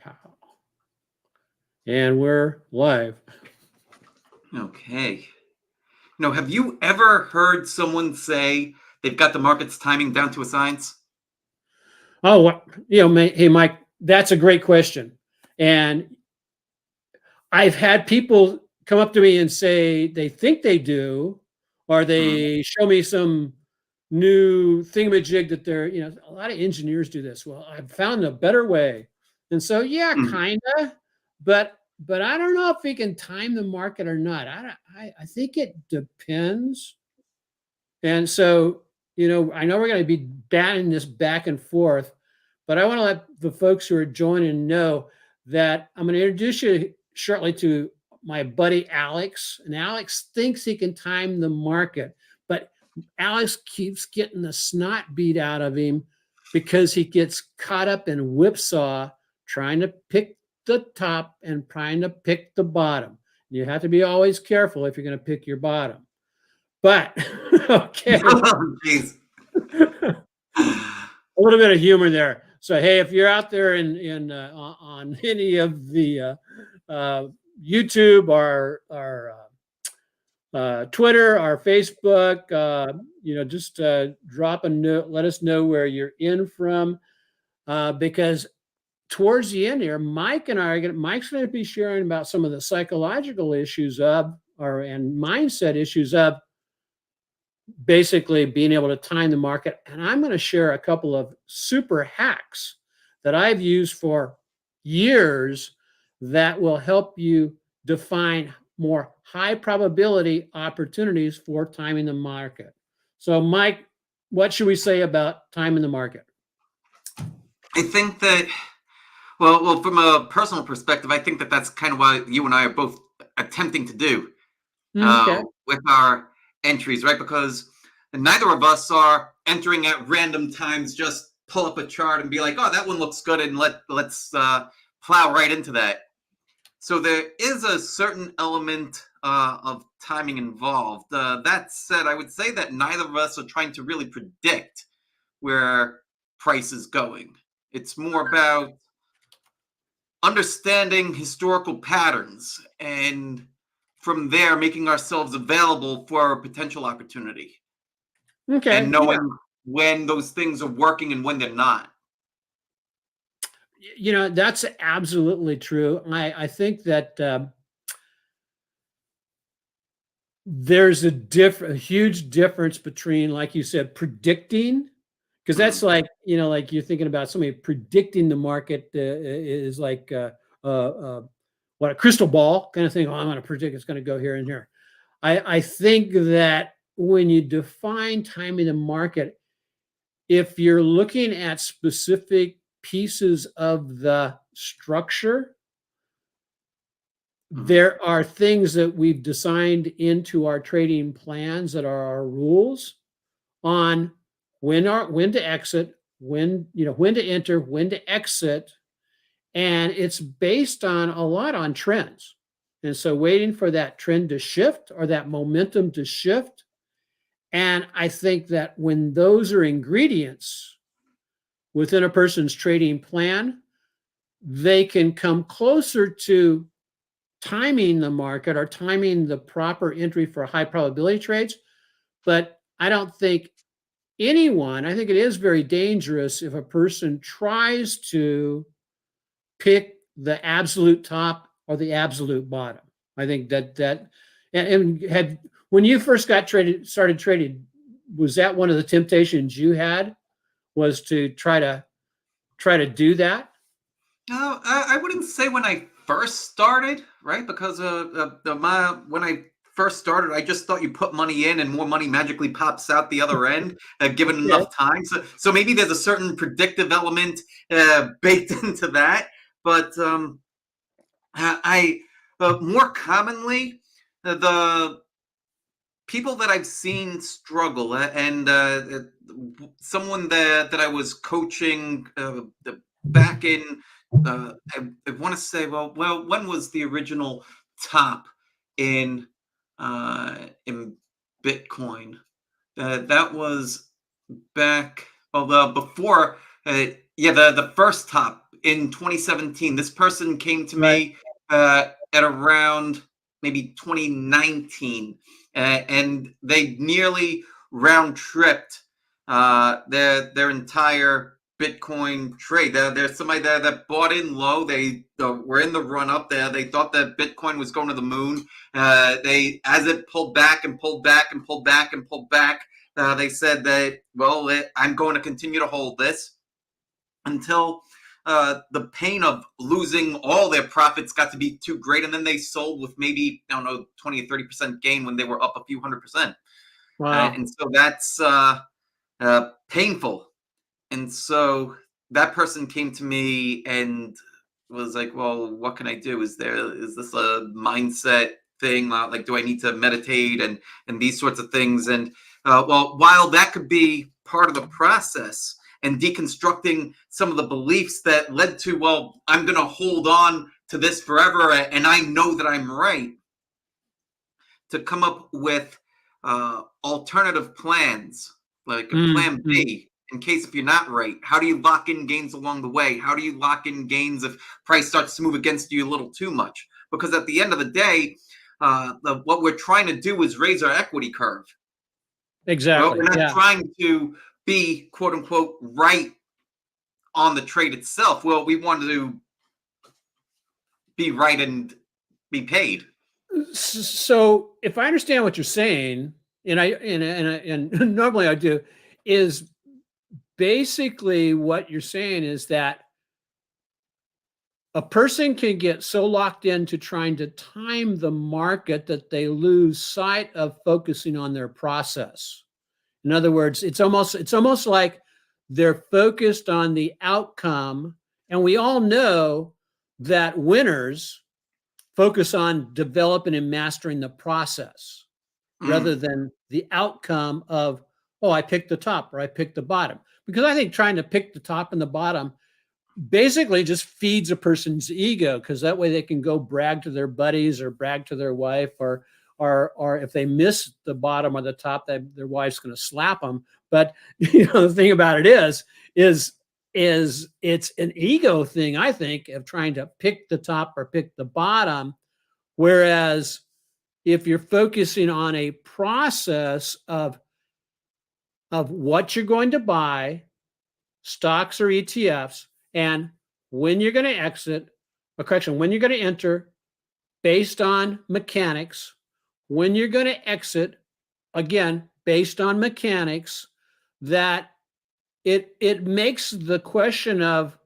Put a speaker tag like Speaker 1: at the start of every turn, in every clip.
Speaker 1: Pow. And we're live.
Speaker 2: Okay. Have you ever heard someone say they've got the market's timing down to a science?
Speaker 1: Oh, hey, Mike, that's a great question. And I've had people come up to me and say they think they do, or
Speaker 2: Mhm.
Speaker 1: they show me some new thingamajig that a lot of engineers do this. Well, I've found a better way. And so, yeah,
Speaker 2: Mhm.
Speaker 1: kinda, but I don't know if we can time the market or not. I think it depends. And so, I know we're going to be batting this back and forth, but I want to let the folks who are joining know that I'm going to introduce you shortly to my buddy Alex. And Alex thinks he can time the market, but Alex keeps getting the snot beat out of him because he gets caught up in whipsaw trying to pick the top and trying to pick the bottom. You have to be always careful if you're going to pick your bottom. But okay,
Speaker 2: Oh, jeez.
Speaker 1: a little bit of humor there. So hey, if you're out there on any of the YouTube or Twitter or Facebook, just drop a note. Let us know where you're in from, because towards the end here, Mike's going to be sharing about some of the psychological issues and mindset issues of basically being able to time the market. And I'm going to share a couple of super hacks that I've used for years that will help you define more high probability opportunities for timing the market. So, Mike, what should we say about timing the market?
Speaker 2: I think that, well, from a personal perspective, I think that that's kind of what you and I are both attempting to do
Speaker 1: Okay.
Speaker 2: with our entries, right? Because neither of us are entering at random times, just pull up a chart and be like, oh, that one looks good, and let's plow right into that. So there is a certain element of timing involved. That said, I would say that neither of us are trying to really predict where price is going. It's more about understanding historical patterns and from there making ourselves available for a potential opportunity and
Speaker 1: Okay. Yeah.
Speaker 2: knowing when those things are working and when they're not.
Speaker 1: That's absolutely true. I think that there's a huge difference between, like you said, predicting, because that's
Speaker 2: Mhm.
Speaker 1: like you're thinking about somebody predicting the market is like what a crystal ball kind of thing. Oh, I'm going to predict it's going to go here and here. I think that when you define timing the market, if you're looking at specific pieces of the structure,
Speaker 2: Mhm.
Speaker 1: there are things that we've designed into our trading plans that are our rules on when to exit, when to enter, when to exit, and it's based on a lot on trends. And so waiting for that trend to shift or that momentum to shift. And I think that when those are ingredients within a person's trading plan, they can come closer to timing the market or timing the proper entry for high probability trades. But I don't think I think it is very dangerous if a person tries to pick the absolute top or the absolute bottom. I think and had when you first started trading, was that one of the temptations you had, was to try to do that?
Speaker 2: No, I wouldn't say when I first started, right? Because when I first started, I just thought you put money in and more money magically pops out the other end, given
Speaker 1: Okay.
Speaker 2: enough time. So maybe there's a certain predictive element baked into that. But more commonly, the people that I've seen struggle, and someone that I was coaching back in, I want to say, when was the original top in Bitcoin? That was back, before, yeah, the first top in 2017. This person came to
Speaker 1: Right.
Speaker 2: me at around maybe 2019, and they nearly round tripped their entire Bitcoin trade. There's somebody there that bought in low. They were in the run up there. They thought that Bitcoin was going to the moon. They, as it pulled back and pulled back and pulled back and pulled back, they said that, well, I'm going to continue to hold this until the pain of losing all their profits got to be too great. And then they sold with maybe, I don't know, 20 or 30% gain when they were up a few 100%.
Speaker 1: Wow.
Speaker 2: And so that's painful. And so that person came to me and was like, well, what can I do? Is this a mindset thing? Like, do I need to meditate and these sorts of things? And well, while that could be part of the process and deconstructing some of the beliefs that led to, well, I'm going to hold on to this forever and I know that I'm right, to come up with alternative plans, like a plan B, in case if you're not right. How do you lock in gains along the way? How do you lock in gains if price starts to move against you a little too much? Because at the end of the day, what we're trying to do is raise our equity curve.
Speaker 1: Exactly.
Speaker 2: Well, we're not trying to be, quote unquote, right on the trade itself. Well, we want to be right and be paid.
Speaker 1: So if I understand what you're saying, and normally I do, is basically what you're saying is that a person can get so locked into trying to time the market that they lose sight of focusing on their process. In other words, it's almost like they're focused on the outcome, and we all know that winners focus on developing and mastering the process rather than the outcome of, oh, I picked the top or I picked the bottom. Because I think trying to pick the top and the bottom basically just feeds a person's ego, because that way they can go brag to their buddies or brag to their wife, or if they miss the bottom or the top, that their wife's going to slap them. But the thing about it is it's an ego thing, I think, of trying to pick the top or pick the bottom. Whereas if you're focusing on a process of what you're going to buy, stocks or ETFs, and when you're going to exit, when you're going to enter based on mechanics, when you're going to exit, again, based on mechanics, that it makes the question of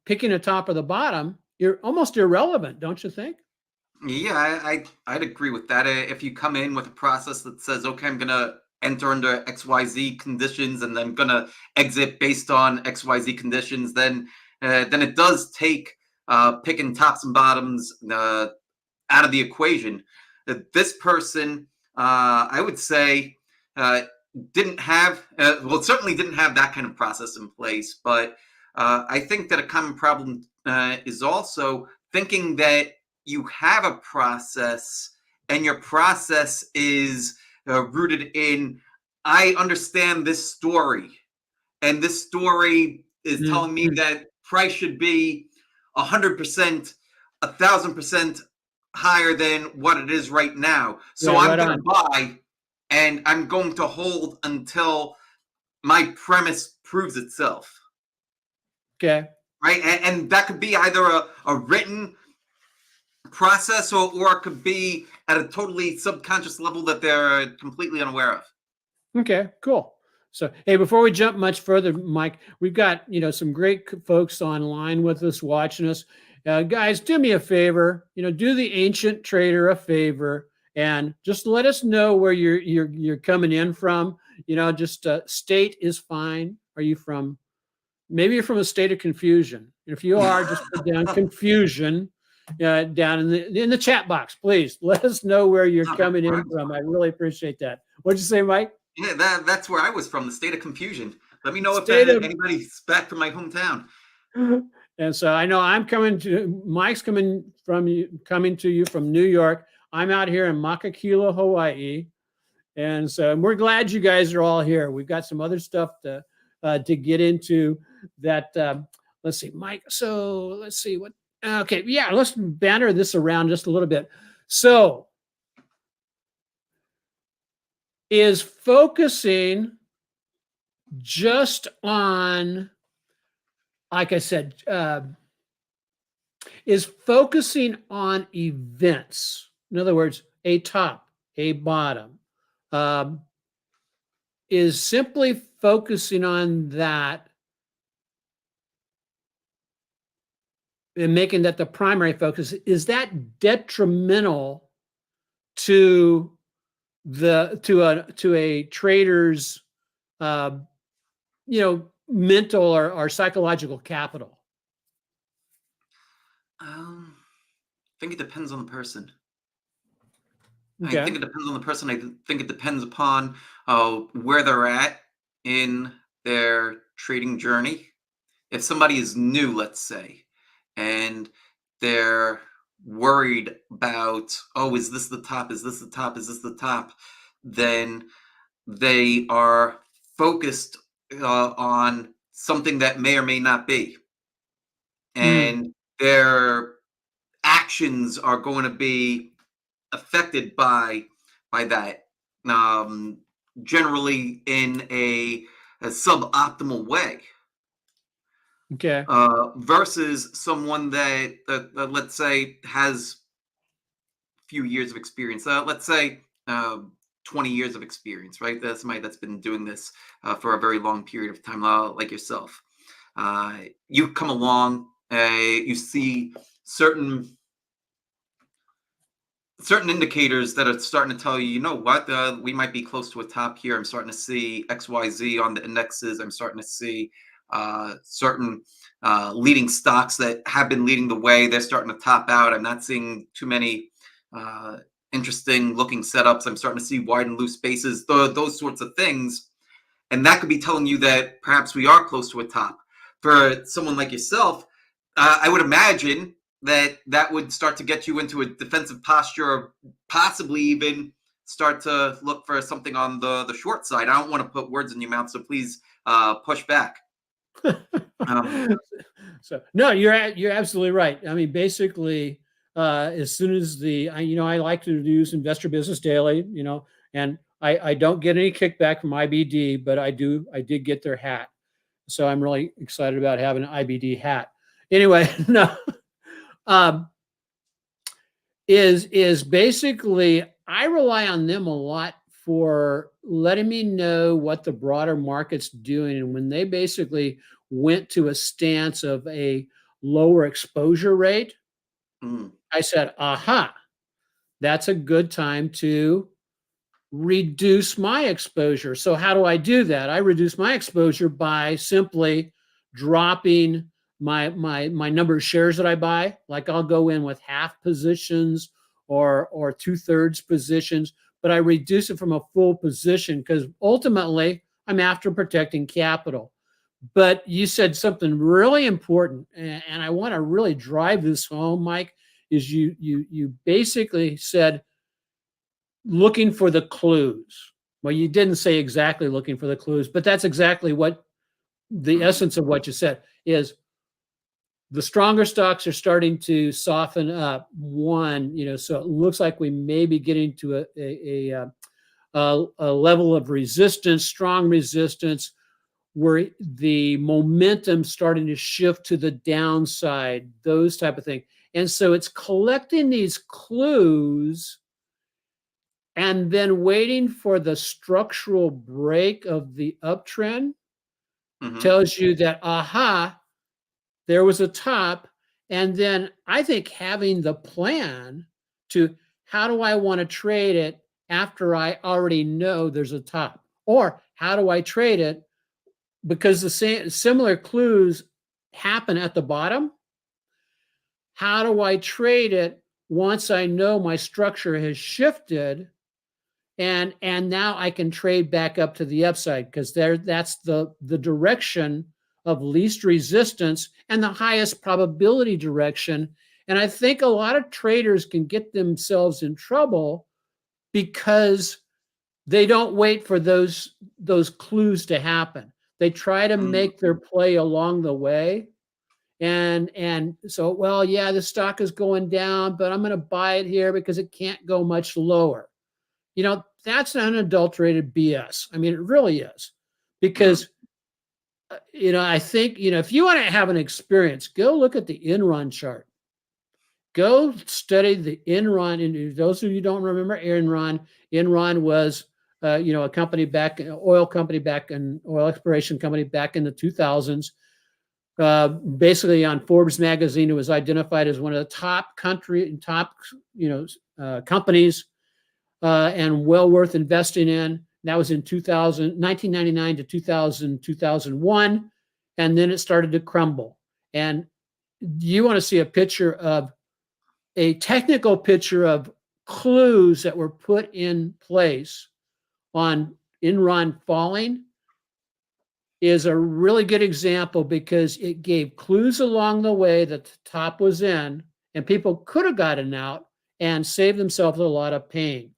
Speaker 1: picking the top or the bottom, you're almost irrelevant, don't you think?
Speaker 2: Yeah, I'd agree with that. If you come in with a process that says, okay, I'm going to enter under XYZ conditions and then going to exit based on XYZ conditions, then it does take picking tops and bottoms out of the equation. This person, I would say, didn't have, certainly didn't have that kind of process in place. But I think that a common problem is also thinking that you have a process and your process is rooted in, I understand this story, and this story is telling me that price should be 100%, 1,000% higher than what it is right now. So I'm going to buy and I'm going to hold until my premise proves itself.
Speaker 1: Okay.
Speaker 2: Right. And that could be either a written process or it could be at a totally subconscious level that they're completely unaware of.
Speaker 1: Okay, cool. So, hey, before we jump much further, Mike, we've got, some great folks online with us, watching us. Guys, do me a favor, do the Ancient Trader a favor and just let us know where you're coming in from. Just state is fine. Are you from, maybe you're from a state of confusion. If you are, just put down confusion down in the chat box, please. Let us know where you're coming in from. I really appreciate that. What'd you say, Mike?
Speaker 2: Yeah, that's where I was from, the state of confusion. Let me know if anybody's back from my hometown.
Speaker 1: And so I know Mike's coming to you from New York. I'm out here in Makakila, Hawaii. And so we're glad you guys are all here. We've got some other stuff to get into that let's see, Mike. So let's see what. Okay, yeah, let's banner this around just a little bit. So, is focusing just on, like I said, is focusing on events. In other words, a top, a bottom, um, is simply focusing on that and making that the primary focus. Is that detrimental to a trader's uh, mental or psychological capital?
Speaker 2: I think it depends on the person. I
Speaker 1: Okay.
Speaker 2: think it depends on the person. I think it depends upon where they're at in their trading journey. If somebody is new, let's say, and they're worried about, oh, is this the top? Is this the top? Is this the top? Then they are focused on something that may or may not be.
Speaker 1: Mm,
Speaker 2: And their actions are going to be affected by that, um, generally in a suboptimal way,
Speaker 1: okay.
Speaker 2: versus someone that let's say has few years of experience. Let's say 20 years of experience, right? That's somebody that's been doing this for a very long period of time, like yourself. You come along, you see certain certain indicators that are starting to tell you, you know what, we might be close to a top here. I'm starting to see XYZ on the indexes. I'm starting to see certain leading stocks that have been leading the way. They're starting to top out. I'm not seeing too many uh, interesting looking setups. I'm starting to see wide and loose spaces, those sorts of things. And that could be telling you that perhaps we are close to a top. For someone like yourself, I would imagine that would start to get you into a defensive posture, or possibly even start to look for something on the short side. I don't want to put words in your mouth, so please push back. Um,
Speaker 1: So no, you're absolutely right. I mean, basically, as soon as I like to use Investor Business Daily, and I don't get any kickback from IBD, but I did get their hat, so I'm really excited about having an IBD hat. Anyway, no, um, is basically I rely on them a lot for letting me know what the broader market's doing, and when they basically went to a stance of a lower exposure rate,
Speaker 2: mm,
Speaker 1: I said, aha, that's a good time to reduce my exposure. So how do I do that? I reduce my exposure by simply dropping my number of shares that I buy. Like I'll go in with half positions or 2/3 positions, but I reduce it from a full position because ultimately I'm after protecting capital. But you said something really important, and I want to really drive this home, Mike. Is you basically said looking for the clues. Well, you didn't say exactly looking for the clues, but that's exactly what the
Speaker 2: mm,
Speaker 1: essence of what you said is. The stronger stocks are starting to soften up. So it looks like we may be getting to a level of resistance, strong resistance, where the momentum starting to shift to the downside, those type of things. And so it's collecting these clues and then waiting for the structural break of the uptrend
Speaker 2: mhm,
Speaker 1: tells you that, aha, there was a top. And then I think having the plan to how do I want to trade it after I already know there's a top? Or how do I trade it because the same similar clues happen at the bottom? How do I trade it once I know my structure has shifted and now I can trade back up to the upside because that's the direction of least resistance and the highest probability direction. And I think a lot of traders can get themselves in trouble because they don't wait for those clues to happen. They try to
Speaker 2: mm,
Speaker 1: make their play along the way, And so, well, yeah, the stock is going down, but I'm going to buy it here because it can't go much lower. That's unadulterated BS. I mean, it really is.
Speaker 2: Mhm.
Speaker 1: Because I think, if you want to have an experience, go look at the Enron chart. Go study the Enron. And those of you who don't remember Enron was, a company back, oil company back in oil exploration company back in the 2000s. Basically, on Forbes magazine, it was identified as one of the top companies, and well worth investing in. That was in 1999 to 2000, 2001. And then it started to crumble. And you want to see a technical picture of clues that were put in place on Enron falling, is a really good example because it gave clues along the way that the top was in, and people could have gotten out and saved themselves a lot of pain.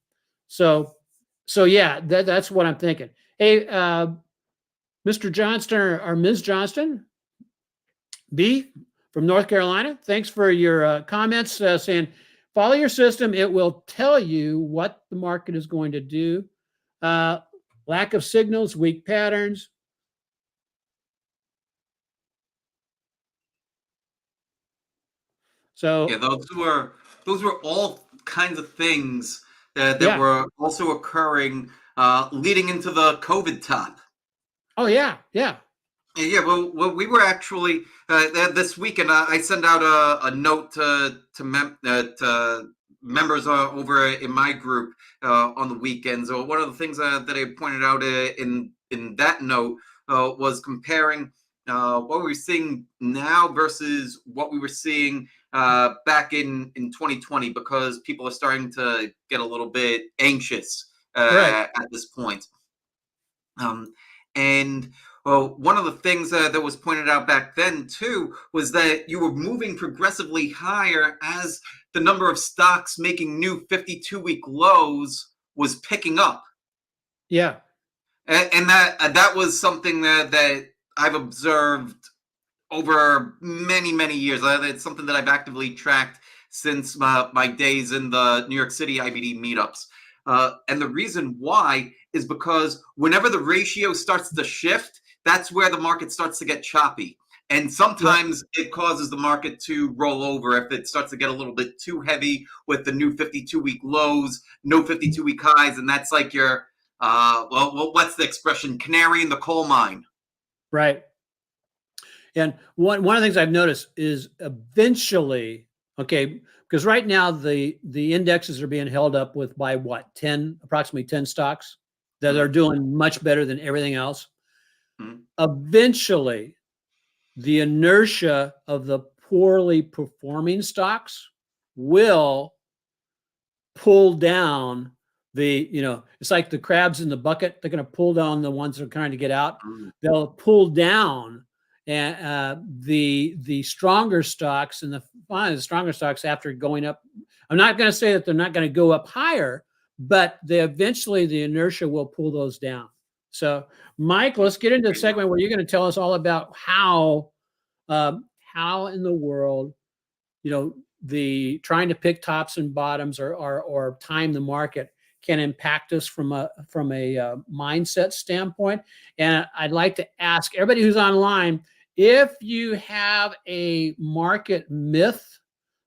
Speaker 1: So yeah, that's what I'm thinking. Hey, Mr. Johnston or Ms. Johnston, B from North Carolina, thanks for your comments, saying follow your system. It will tell you what the market is going to do. Lack of signals, weak patterns.
Speaker 2: Yeah,
Speaker 1: So
Speaker 2: those were all kinds of things that
Speaker 1: yeah.
Speaker 2: were also occurring leading into the COVID top.
Speaker 1: Oh yeah. Yeah.
Speaker 2: Yeah, well, we were actually this weekend. I send out a note to members over in my group on the weekends. So one of the things that I pointed out in that note was comparing what we were seeing now versus what we were seeing back in 2020, because people are starting to get a little bit anxious
Speaker 1: Right.
Speaker 2: at this point. And well, one of the things that was pointed out back then too was that you were moving progressively higher as the number of stocks making new 52-week lows was picking up,
Speaker 1: Yeah.
Speaker 2: and that was something that I've observed over many years. It's something that I've actively tracked since my days in the New York City IBD meetups. And the reason why is because whenever the ratio starts to shift, that's where the market starts to get choppy. And
Speaker 1: Yep.
Speaker 2: sometimes it causes the market to roll over if it starts to get a little bit too heavy with the new 52-week lows, no 52-week highs. And that's like your, what's the expression? Canary in the coal mine.
Speaker 1: Right. And one of the things I've noticed is eventually, okay, because right now the indexes are being held up with by what, approximately 10 stocks that are
Speaker 2: Mm-hmm.
Speaker 1: doing much better than everything else.
Speaker 2: Mm-hmm.
Speaker 1: Eventually, the inertia of the poorly performing stocks will pull down it's like the crabs in the bucket. They're going to pull down the ones that are trying to get out. They'll pull down and the stronger stocks, and the stronger stocks after going up. I'm not going to say that they're not going to go up higher, but eventually the inertia will pull those down. So, Mike, let's get into the segment where you're going to tell us all about how in the world, the trying to pick tops and bottoms or time the market can impact us from a mindset standpoint. And I'd like to ask everybody who's online, if you have a market myth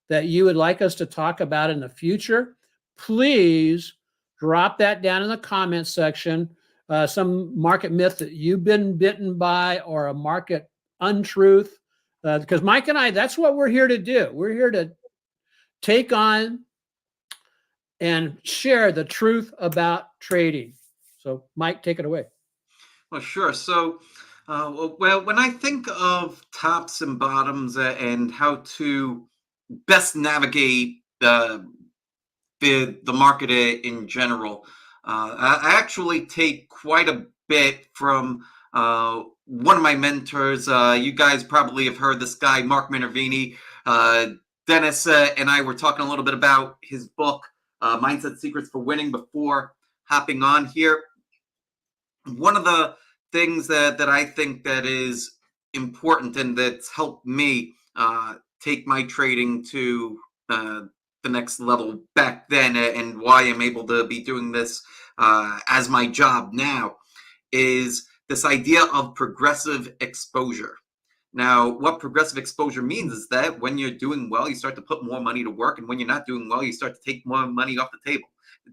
Speaker 1: that you would like us to talk about in the future, please drop that down in the comment section. Some market myth that you've been bitten by, or a market untruth, because Mike and I, that's what we're here to do. We're here to take on and share the truth about trading. So, Mike, take it away.
Speaker 2: Well, sure. So, well, when I think of tops and bottoms and how to best navigate the market in general, I actually take quite a bit from one of my mentors. You guys probably have heard this guy, Mark Minervini. Dennis and I were talking a little bit about his book, Mindset Secrets for Winning, before hopping on here. One of the things that I think that is important and that's helped me take my trading to the next level back then, and why I'm able to be doing this as my job now, is this idea of progressive exposure. Now, what progressive exposure means is that when you're doing well, you start to put more money to work, and when you're not doing well, you start to take more money off the table.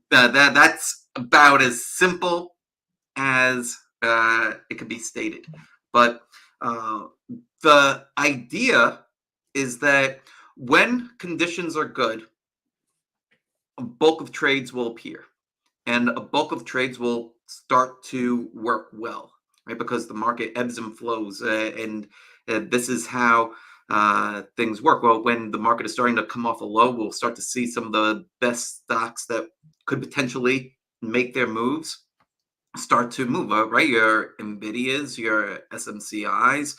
Speaker 2: That's about as simple as it could be stated. But the idea is that when conditions are good, a bulk of trades will appear, and a bulk of trades will start to work well, right? Because the market ebbs and flows, and this is how things work. Well, when the market is starting to come off a low, we'll start to see some of the best stocks that could potentially make their moves start to move, right? Your Nvidias, your SMCIs,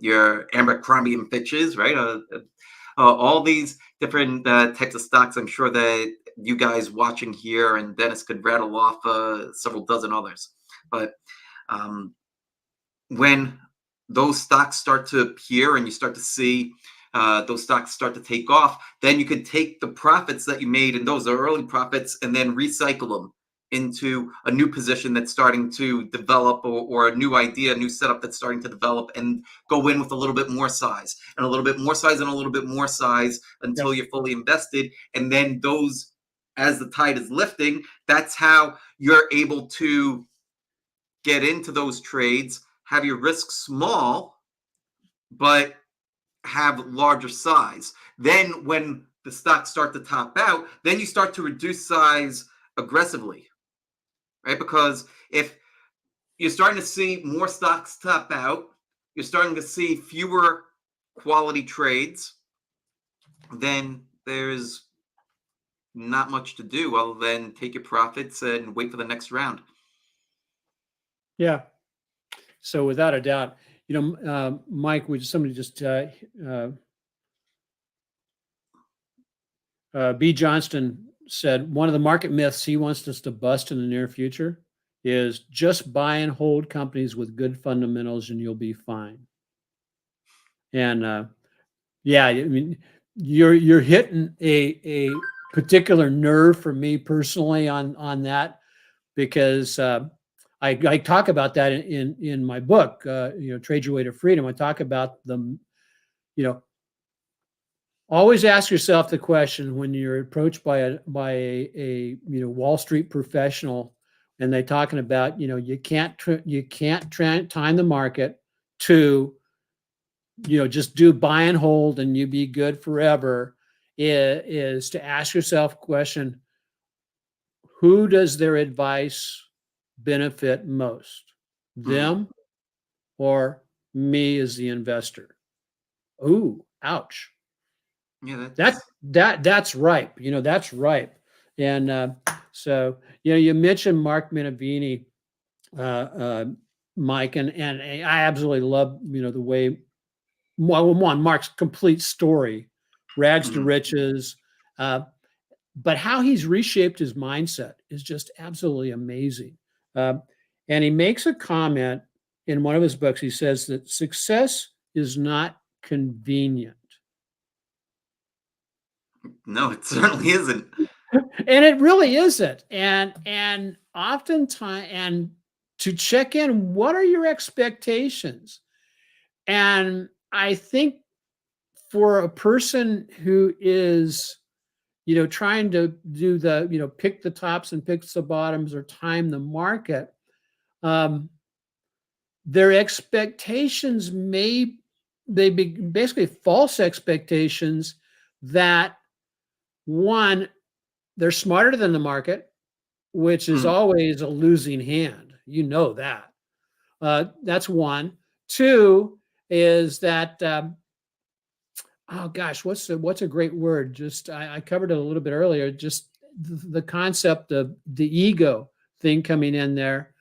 Speaker 2: your Abercrombie and Fitches, right? All these different types of stocks. I'm sure that you guys watching here and Dennis could rattle off several dozen others. But when those stocks start to appear and you start to see those stocks start to take off, then you could take the profits that you made in those early profits and then recycle them into a new position that's starting to develop, or a new idea, a new setup that's starting to develop, and go in with a little bit more size and a little bit more size and a little bit more size until you're fully invested. And then those, as the tide is lifting, that's how you're able to get into those trades, have your risk small, but have larger size. Then when the stocks start to top out, then you start to reduce size aggressively, right? Because if you're starting to see more stocks top out, you're starting to see fewer quality trades, then there's not much to do other than take your profits and wait for the next round.
Speaker 1: Yeah. So without a doubt, Mike, somebody just B. Johnston said one of the market myths he wants us to bust in the near future is just buy and hold companies with good fundamentals and you'll be fine. And yeah, I mean, you're hitting a particular nerve for me personally on that, because I talk about that in my book, Trade Your Way to Freedom. I talk about them, always ask yourself the question when you're approached by a Wall Street professional, and they're talking about you can't time the market to just do buy and hold and you be good forever, is to ask yourself a question: who does their advice benefit most, them or me as the investor? Ooh, ouch.
Speaker 2: Yeah,
Speaker 1: That's ripe. That's ripe. And so you mentioned Mark Minervini, Mike, and I absolutely love the way, one, Mark's complete story, rags to riches, but how he's reshaped his mindset is just absolutely amazing. And he makes a comment in one of his books. He says that success is not convenient.
Speaker 2: No, it certainly isn't.
Speaker 1: And it really isn't. And oftentimes, and to check in, what are your expectations? And I think for a person who is, trying to do the, pick the tops and pick the bottoms or time the market, their expectations may be basically false expectations that, one, they're smarter than the market, which is always a losing hand. That. That's one. Two is that, oh gosh, what's a great word? Just I covered it a little bit earlier. Just the concept of the ego thing coming in there,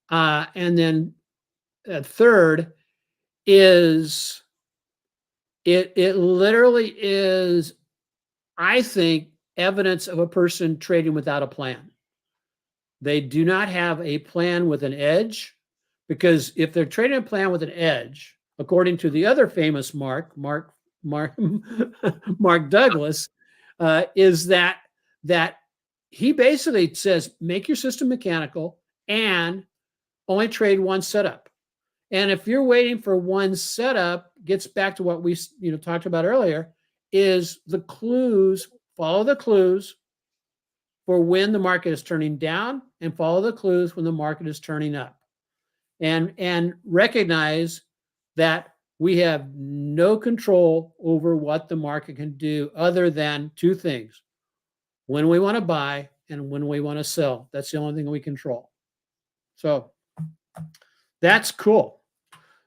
Speaker 1: and then third is it literally is, I think, evidence of a person trading without a plan. They do not have a plan with an edge, because if they're trading a plan with an edge, according to the other famous Mark Mark Mark Douglas, is that he basically says make your system mechanical and only trade one setup. And if you're waiting for one setup, gets back to what we talked about earlier, is the clues, follow the clues for when the market is turning down and follow the clues when the market is turning up. And recognize that we have no control over what the market can do other than two things: when we want to buy and when we want to sell. That's the only thing we control. So that's cool.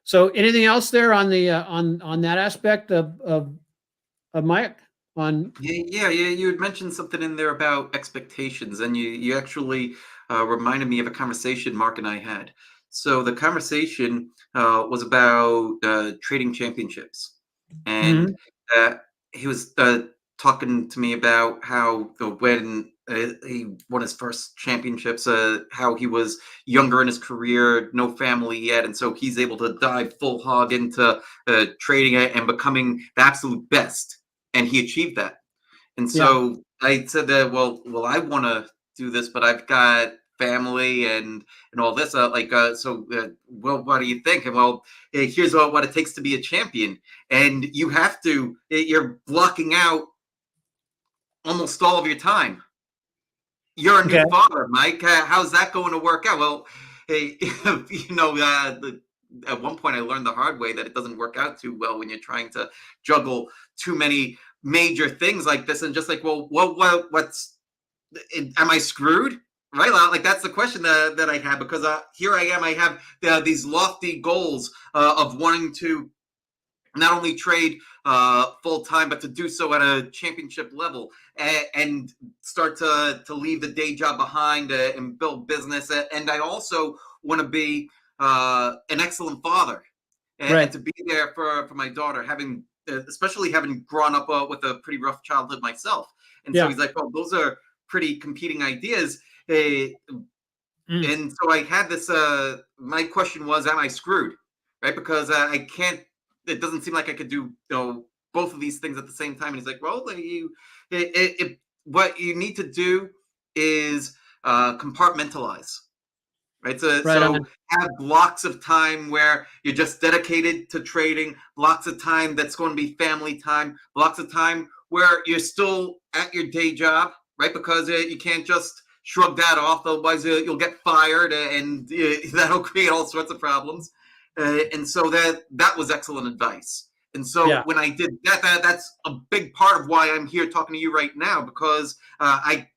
Speaker 1: So anything else there on the on that aspect of Mike?
Speaker 2: Yeah. You had mentioned something in there about expectations, and you actually reminded me of a conversation Mark and I had. So the conversation was about trading championships, and he was talking to me about how when he won his first championships, how he was younger in his career, no family yet, and so he's able to dive full hog into trading it and becoming the absolute best, and he achieved that. And so I said that, well, I want to do this, but I've got family and all this. Well, what do you think? And well, here's what it takes to be a champion, and you have to. You're blocking out almost all of your time. You're a new father, Mike. How's that going to work out? Well, hey, at one point I learned the hard way that it doesn't work out too well when you're trying to juggle too many major things like this. And just like, well, am I screwed? Right? Like that's the question that I have, because here I am. I have these lofty goals of wanting to not only trade full time, but to do so at a championship level and start to leave the day job behind and build business. And I also want to be an excellent father and to be there for my daughter, especially having grown up with a pretty rough childhood myself. And so he's like, well, those are pretty competing ideas. And so I had this, my question was, am I screwed? Right? Because I can't, it doesn't seem like I could do both of these things at the same time. And he's like, well, what you need to do is compartmentalize. Right. So have blocks of time where you're just dedicated to trading, blocks of time that's going to be family time, blocks of time where you're still at your day job, right? Because you can't just shrug that off. Otherwise, you'll get fired and that'll create all sorts of problems. And so that was excellent advice. And so when I did that's a big part of why I'm here talking to you right now, because I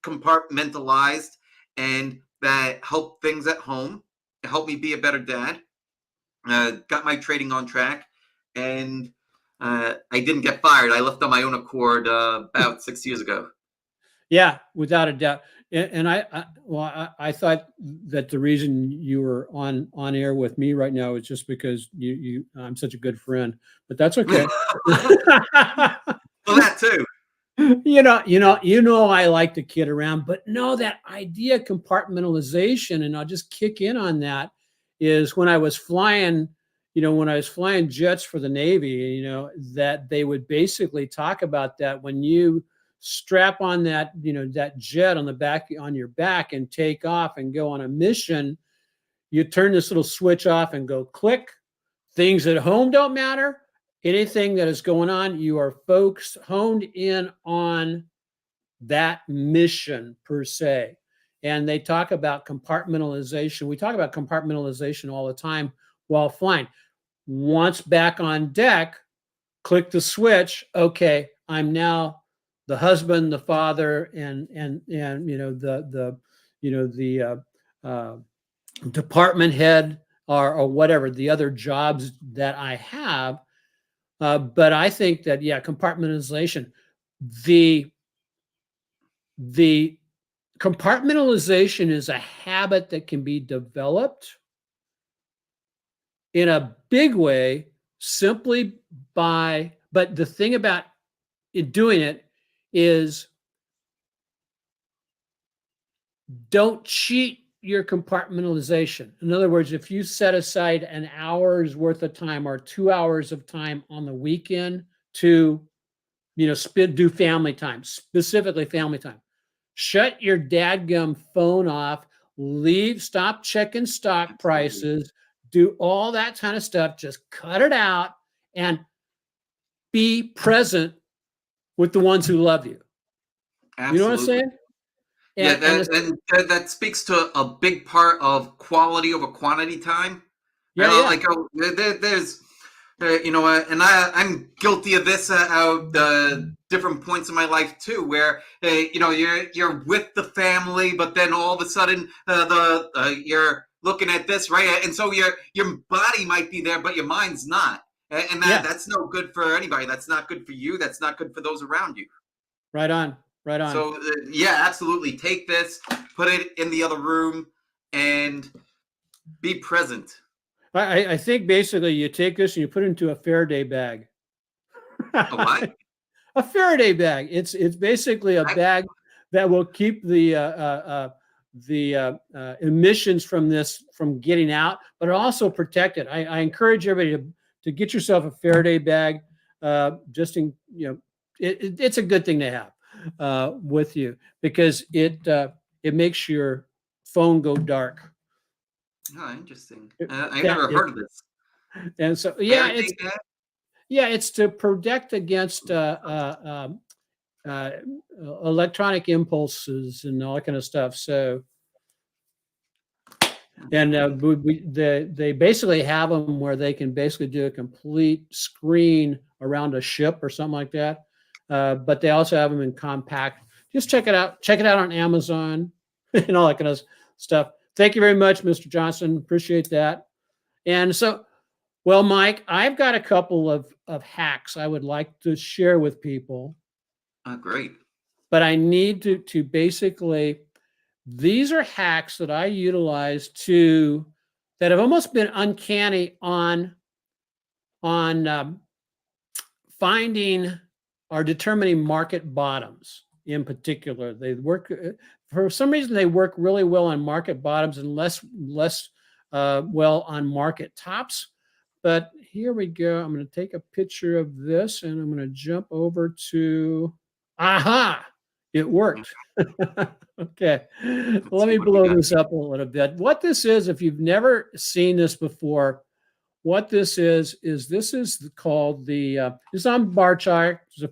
Speaker 2: compartmentalized, and that helped things at home. It helped me be a better dad. Got my trading on track, and I didn't get fired. I left on my own accord about 6 years ago.
Speaker 1: Yeah, without a doubt. And I thought that the reason you were on air with me right now is just because I'm such a good friend, but that's okay.
Speaker 2: Well, that too.
Speaker 1: I like to kid around, but no, that idea compartmentalization, and I'll just kick in on that, is when I was flying jets for the Navy, that they would basically talk about that when you strap on that, that jet on your back and take off and go on a mission, you turn this little switch off and go click. Things at home don't matter. Anything that is going on, you are folks honed in on that mission per se. And they talk about compartmentalization. We talk about compartmentalization all the time while flying. Once back on deck, click the switch. Okay, I'm now the husband, the father, and the department head or whatever the other jobs that I have. But I think that compartmentalization, the compartmentalization is a habit that can be developed in a big way simply by. But the thing about doing it is, don't cheat your compartmentalization. In other words, if you set aside an hour's worth of time or 2 hours of time on the weekend to, do family time, specifically family time, shut your dadgum phone off, stop checking stock
Speaker 2: Absolutely.
Speaker 1: prices, do all that kind of stuff. Just cut it out and be present with the ones who love you. You know what I'm
Speaker 2: Absolutely.
Speaker 1: saying?
Speaker 2: Yeah,
Speaker 1: And
Speaker 2: that speaks to a big part of quality over quantity time.
Speaker 1: yeah, yeah.
Speaker 2: Like there's, and I'm guilty of this at different points in my life too, where you're with the family, but then all of a sudden you're looking at this, right? And so your body might be there, but your mind's not, and that's no good for anybody. That's not good for you. That's not good for those around you.
Speaker 1: Right on. Right on.
Speaker 2: So yeah, absolutely. Take this, put it in the other room, and be present.
Speaker 1: I think basically you take this and you put it into a Faraday bag.
Speaker 2: A what?
Speaker 1: A Faraday bag. It's basically a bag that will keep the emissions from getting out, but it also protect it. I encourage everybody to get yourself a Faraday bag. Just in it's a good thing to have with you because it makes your phone go dark.
Speaker 2: Oh, interesting. I never heard of this.
Speaker 1: And so it's to protect against electronic impulses and all that kind of stuff. So, and they basically have them where they can basically do a complete screen around a ship or something like that. But they also have them in compact. Just check it out. Check it out on Amazon and all that kind of stuff. Thank you very much, Mr. Johnson. Appreciate that. And so, well, Mike, I've got a couple of hacks I would like to share with people.
Speaker 2: Great.
Speaker 1: But I need to basically, these are hacks that I utilize that have almost been uncanny on finding or determining market bottoms in particular. They work, for some reason, they work really well on market bottoms and less well on market tops. But here we go. I'm going to take a picture of this and I'm going to jump over to, aha, it worked. Okay. Let me blow this up a little bit. What this is, if you've never seen this before, what this is called it's on bar chart. It's a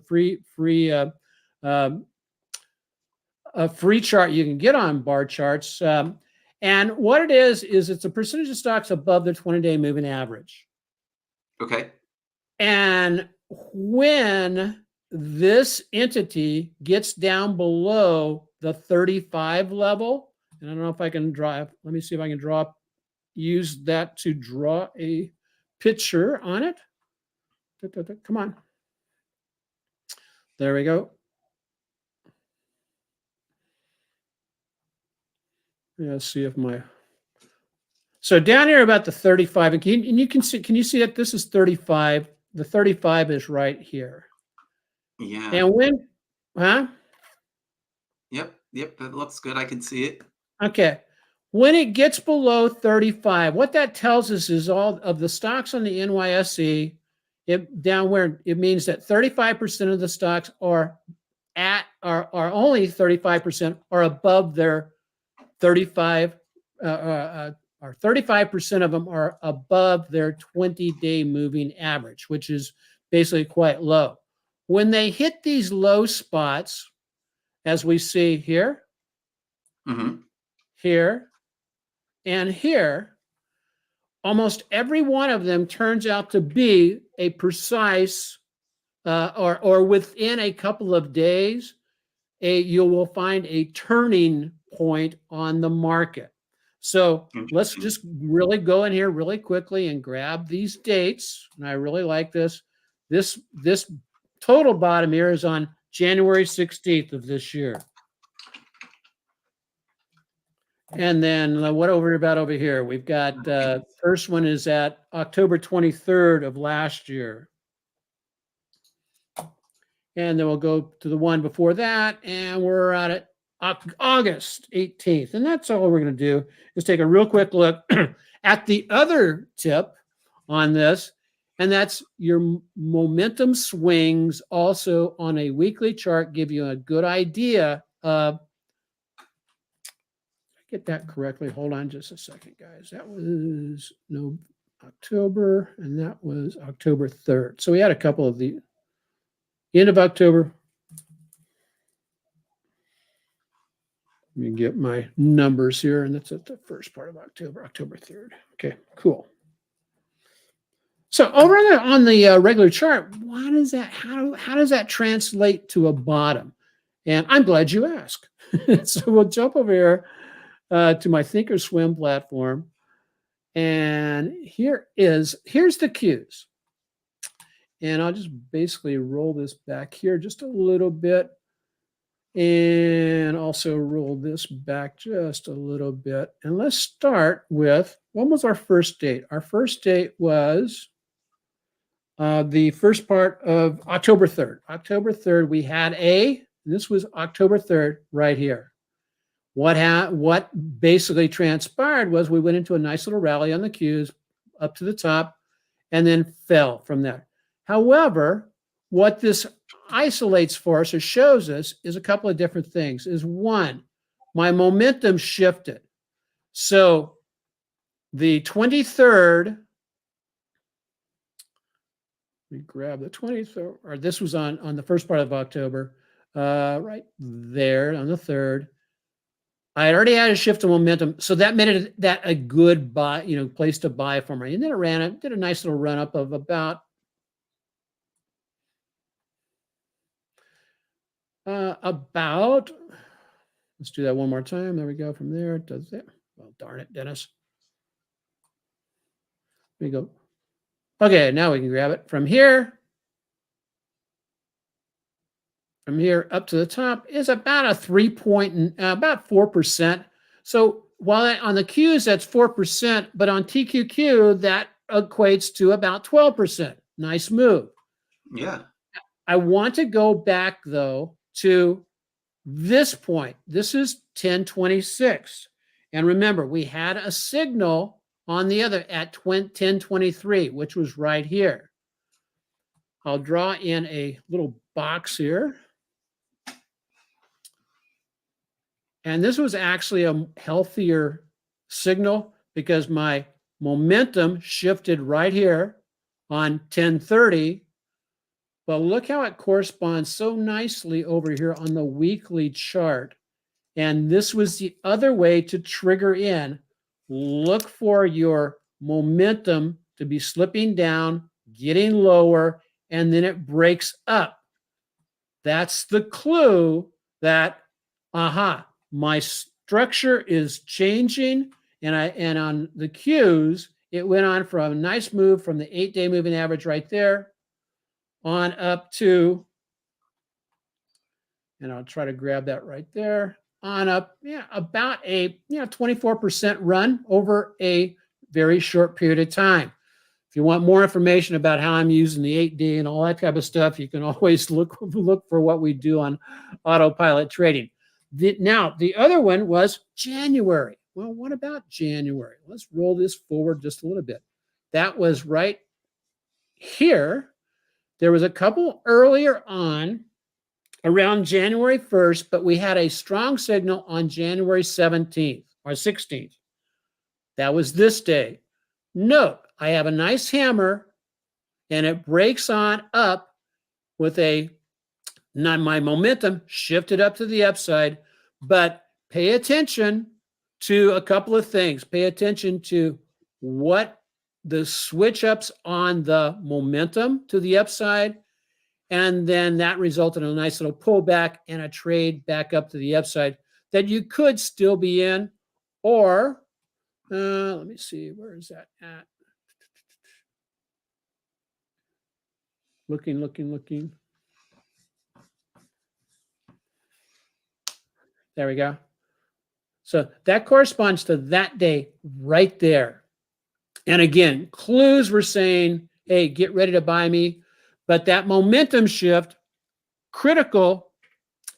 Speaker 1: free chart you can get on bar charts. And what it is it's a percentage of stocks above the 20-day moving average.
Speaker 2: Okay.
Speaker 1: And when this entity gets down below the 35 level, and I don't know if I can let me see if I can use that to draw a picture on it. Come on. There we go. Let's see if so down here about the 35, and you can see that this is 35. The 35 is right here.
Speaker 2: Yeah.
Speaker 1: And
Speaker 2: Yep, that looks good. I can see it.
Speaker 1: Okay. When it gets below 35, what that tells us is all of the stocks on the NYSE, down where it means that 35% of the stocks are only 35% are above their 35, or 35% of them are above their 20-day moving average, which is basically quite low. When they hit these low spots, as we see here, here, and here, almost every one of them turns out to be a precise, or within a couple of days, you will find a turning point on the market. So let's just really go in here really quickly and grab these dates. And I really like this. This total bottom here is on January 16th of this year. And then what over here? We've got first one is at October 23rd of last year. And then we'll go to the one before that, and we're at August 18th. And that's all we're going to do is take a real quick look at the other tip on this. And that's your momentum swings also on a weekly chart give you a good idea of, get that correctly. Hold on just a second, guys. That was October, and that was October 3rd. So we had a couple of the end of October. Let me get my numbers here, and that's at the first part of October, October 3rd. Okay, cool. So over on the regular chart, what is that? How does that translate to a bottom? And I'm glad you asked. So we'll jump over here to my Thinkorswim platform, and here's the cues. And I'll just basically roll this back here just a little bit, and also roll this back just a little bit. And let's start with, when was our first date? Our first date was the first part of October 3rd. October 3rd, we had this was October 3rd right here. What basically transpired was we went into a nice little rally on the cues up to the top and then fell from there. However, what this isolates for us or shows us is a couple of different things. Is one, my momentum shifted. So the 23rd, let me grab the 23rd, or this was on the first part of October, right there on the 3rd. I had already had a shift of momentum, so that made that a good buy, place to buy for me. And then it did a nice little run up of about let's do that one more time. There we go. From there, it does that. Well, darn it, Dennis. There we go. Okay, now we can grab it from here. From here up to the top is about a 4%. So while on the Qs, that's 4%, but on TQQ, that equates to about 12%. Nice move.
Speaker 2: Yeah.
Speaker 1: I want to go back, though, to this point. This is 1026. And remember, we had a signal on the other at 1023, which was right here. I'll draw in a little box here. And this was actually a healthier signal because my momentum shifted right here on 1030. But look how it corresponds so nicely over here on the weekly chart. And this was the other way to trigger in. Look for your momentum to be slipping down, getting lower, and then it breaks up. That's the clue that, my structure is changing, and on the cues, it went on from a nice move from the 8-day moving average right there on up to, and I'll try to grab that right there, on up, about a 24% run over a very short period of time. If you want more information about how I'm using the 8-day and all that type of stuff, you can always look for what we do on Autopilot Trading. Now, the other one was January. Well, what about January? Let's roll this forward just a little bit. That was right here. There was a couple earlier on around January 1st, but we had a strong signal on January 17th or 16th. That was this day. Note, I have a nice hammer and it breaks on up with my momentum shifted up to the upside, but pay attention to a couple of things. Pay attention to what the switch ups on the momentum to the upside, and then that resulted in a nice little pullback and a trade back up to the upside that you could still be in, or let me see, where is that at? Looking. There we go. So that corresponds to that day right there. And again, clues were saying, hey, get ready to buy me. But that momentum shift, critical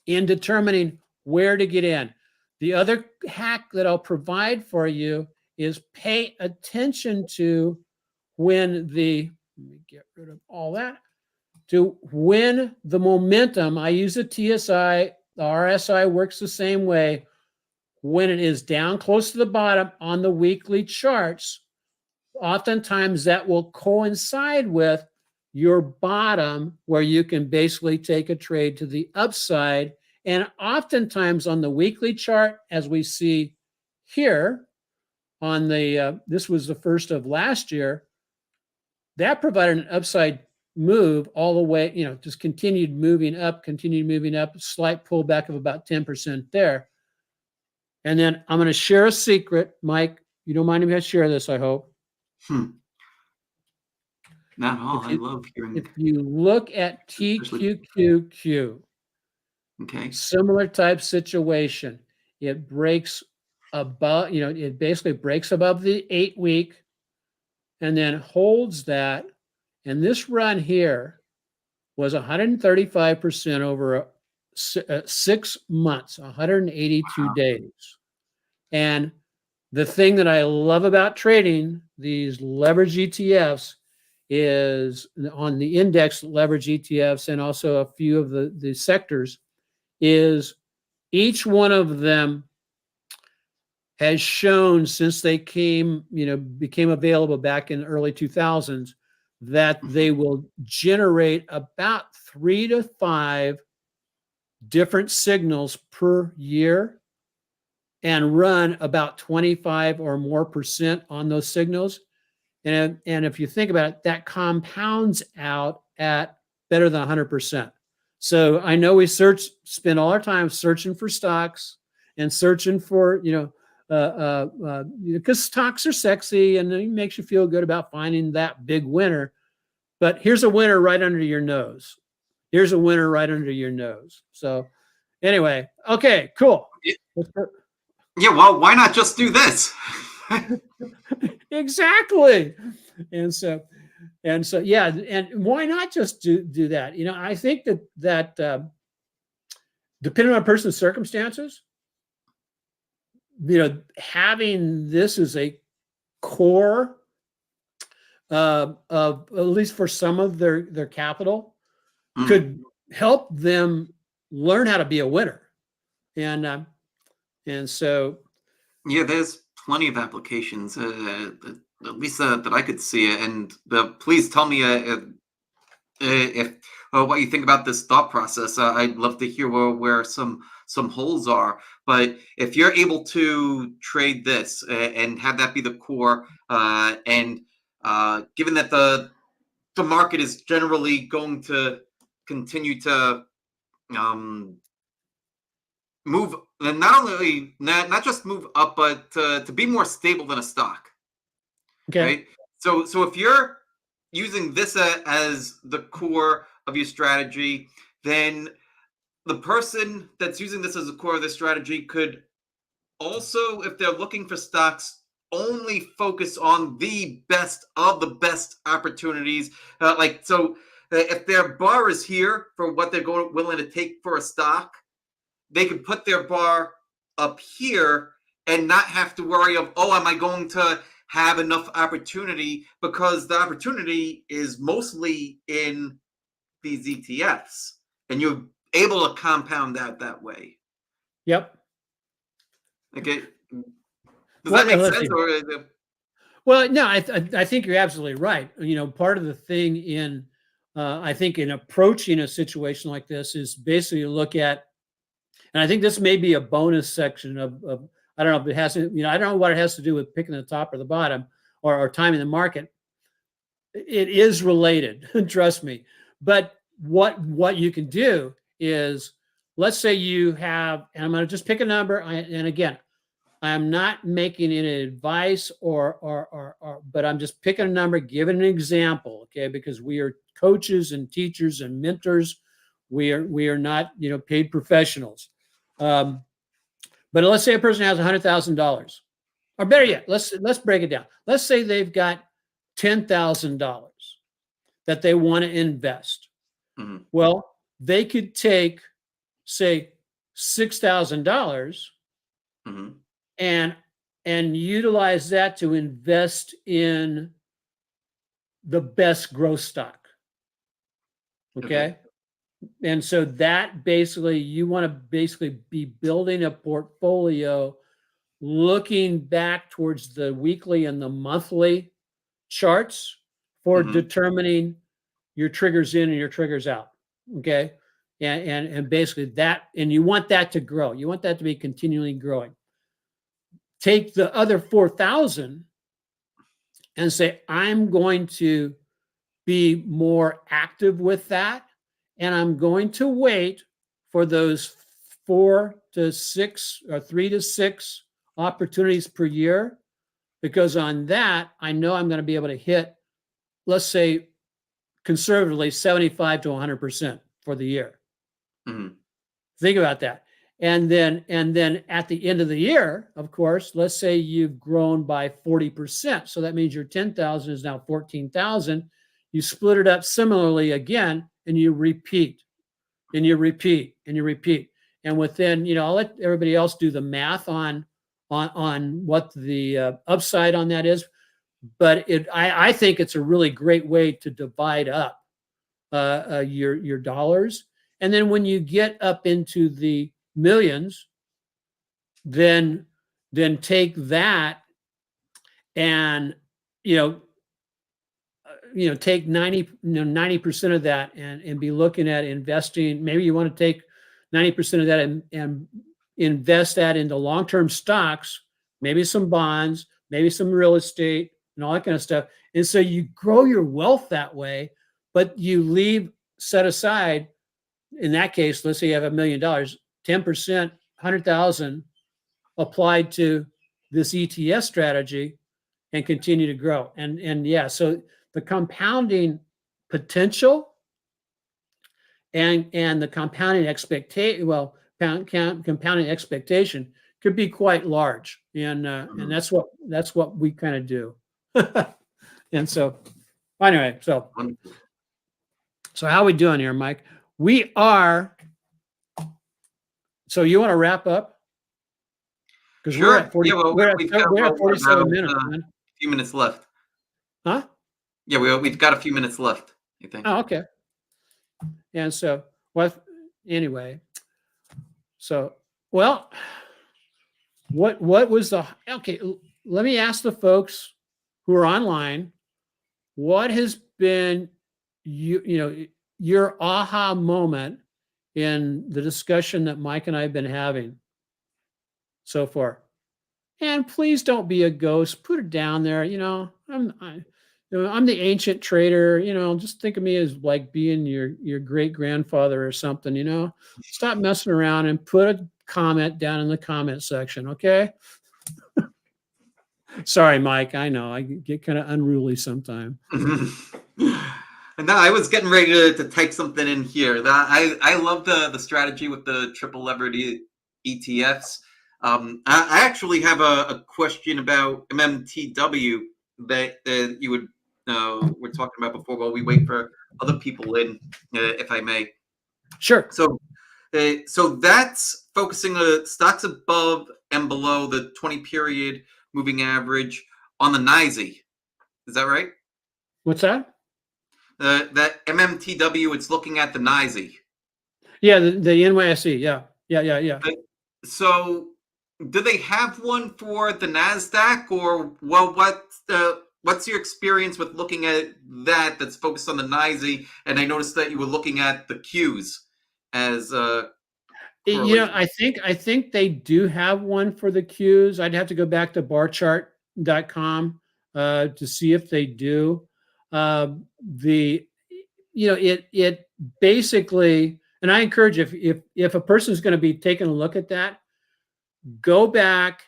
Speaker 1: in determining where to get in. The other hack that I'll provide for you is pay attention to when the, let me get rid of all that, to when the momentum, I use the TSI, the RSI works the same way. When it is down close to the bottom on the weekly charts, oftentimes that will coincide with your bottom where you can basically take a trade to the upside. And oftentimes on the weekly chart, as we see here on the, this was the first of last year, that provided an upside move all the way, just continued moving up, slight pullback of about 10% there. And then I'm going to share a secret. Mike, you don't mind if I share this, I hope.
Speaker 2: Not at all. I love hearing.
Speaker 1: If you look at TQQQ,
Speaker 2: okay,
Speaker 1: similar type situation, it breaks above, it basically breaks above the 8-week and then holds that. And this run here was 135% over 6 months, 182 days. And the thing that I love about trading these leverage ETFs is on the index leverage ETFs and also a few of the sectors is each one of them has shown since they became available back in the early 2000s that they will generate about 3 to 5 different signals per year and run about 25 or more % on those signals. And if you think about it, that compounds out at better than 100%. So I know we spend all our time searching for stocks and searching for, because stocks are sexy and it makes you feel good about finding that big winner. But here's a winner right under your nose. Here's a winner right under your nose. So anyway, okay, cool.
Speaker 2: Yeah, well, why not just do this?
Speaker 1: Exactly. And so, yeah, and why not just do that? I think that depending on a person's circumstances, having this as a core of at least for some of their capital could help them learn how to be a winner. And so,
Speaker 2: yeah, there's plenty of applications, at least that I could see. And please tell me if what you think about this thought process. I'd love to hear where some holes are. But if you're able to trade this and have that be the core, and given that the market is generally going to continue to move, and not just move up, but to be more stable than a stock.
Speaker 1: okay.
Speaker 2: Right. So if you're using this as the core of your strategy, then the person that's using this as a core of their strategy could also, if they're looking for stocks, only focus on the best of the best opportunities. If their bar is here for what they're willing to take for a stock, they could put their bar up here and not have to worry of, am I going to have enough opportunity? Because the opportunity is mostly in these ETFs, and you're able to compound that way.
Speaker 1: Yep.
Speaker 2: Okay. Does that make sense?
Speaker 1: Well, no, I think you're absolutely right. Part of the thing in, I think in approaching a situation like this is basically look at, and I think this may be a bonus section of I don't know if it has to, I don't know what it has to do with picking the top or the bottom or timing the market. It is related, trust me. But what you can do is, let's say you have, and I'm going to just pick a number. And again, I'm not making any advice but I'm just picking a number, giving an example, okay? Because we are coaches and teachers and mentors. We are not, paid professionals. But let's say a person has $100,000, or better yet, let's break it down. Let's say they've got $10,000 that they want to invest.
Speaker 2: Mm-hmm.
Speaker 1: Well, they could take, say, $6,000
Speaker 2: Mhm.
Speaker 1: and utilize that to invest in the best growth stock.
Speaker 2: Okay.
Speaker 1: Okay. And so that basically, you want to basically be building a portfolio looking back towards the weekly and the monthly charts for
Speaker 2: Mhm.
Speaker 1: determining your triggers in and your triggers out. Okay. And basically that, and you want that to grow. You want that to be continually growing. Take the other 4,000 and say, I'm going to be more active with that. And I'm going to wait for those 4 to 6 or 3 to 6 opportunities per year, because on that, I know I'm going to be able to hit, let's say, conservatively 75 to 100% for the year.
Speaker 2: Mhm.
Speaker 1: Think about that. And then at the end of the year, of course, let's say you've grown by 40%. So that means your 10,000 is now 14,000. You split it up similarly again, and you repeat, and you repeat, and you repeat. And within, I'll let everybody else do the math on what the upside on that is. But I think it's a really great way to divide up your dollars. And then when you get up into the millions, then take that and you know take 90% of that and be looking at investing. Maybe you want to take 90% of that and invest that into long-term stocks, maybe some bonds, maybe some real estate and all that kind of stuff. And so you grow your wealth that way, but you set aside, in that case, let's say you have $1 million, 10%, 100,000 applied to this ETS strategy and continue to grow. And yeah, so the compounding potential and the compounding expectation, compounding expectation could be quite large. And
Speaker 2: Mhm.
Speaker 1: that's what we kind of do. And so anyway,
Speaker 2: Wonderful.
Speaker 1: so how we doing here, Mike? We are. So you want to wrap up? Because we're
Speaker 2: Sure.
Speaker 1: at 40,
Speaker 2: Yeah. Well,
Speaker 1: we're at
Speaker 2: what
Speaker 1: 47
Speaker 2: about
Speaker 1: minutes,
Speaker 2: a
Speaker 1: man.
Speaker 2: few minutes left?
Speaker 1: Huh?
Speaker 2: Yeah, we've got a few minutes left. I think.
Speaker 1: Oh, okay. And so, well, anyway, so, well, what was the, okay, let me ask the folks who are online, what has been your aha moment in the discussion that Mike and I have been having so far? And please don't be a ghost. Put it down there. I'm the ancient trader. Just think of me as like being your great grandfather or something. Stop messing around and put a comment down in the comment section. Okay. Sorry, Mike. I know I get kind of unruly sometimes.
Speaker 2: And now I was getting ready to type something in here. I love the strategy with the triple levered ETFs. I actually have a question about MMTW that you would we're talking about before while we wait for other people in, if I may.
Speaker 1: Sure.
Speaker 2: So that's focusing on stocks above and below the 20 period moving average on the NYSE. Is that right?
Speaker 1: What's that?
Speaker 2: That MMTW, it's looking at the NYSE.
Speaker 1: Yeah, the NYSE. Yeah. Yeah.
Speaker 2: Uh, So, do they have one for the Nasdaq, or well, what's your experience with looking at that? That's focused on the NYSE, and I noticed that you were looking at the Qs as correlation.
Speaker 1: I think they do have one for the Qs. I'd have to go back to barchart.com to see if they do. The it basically, and I encourage, if a person is going to be taking a look at that, go back,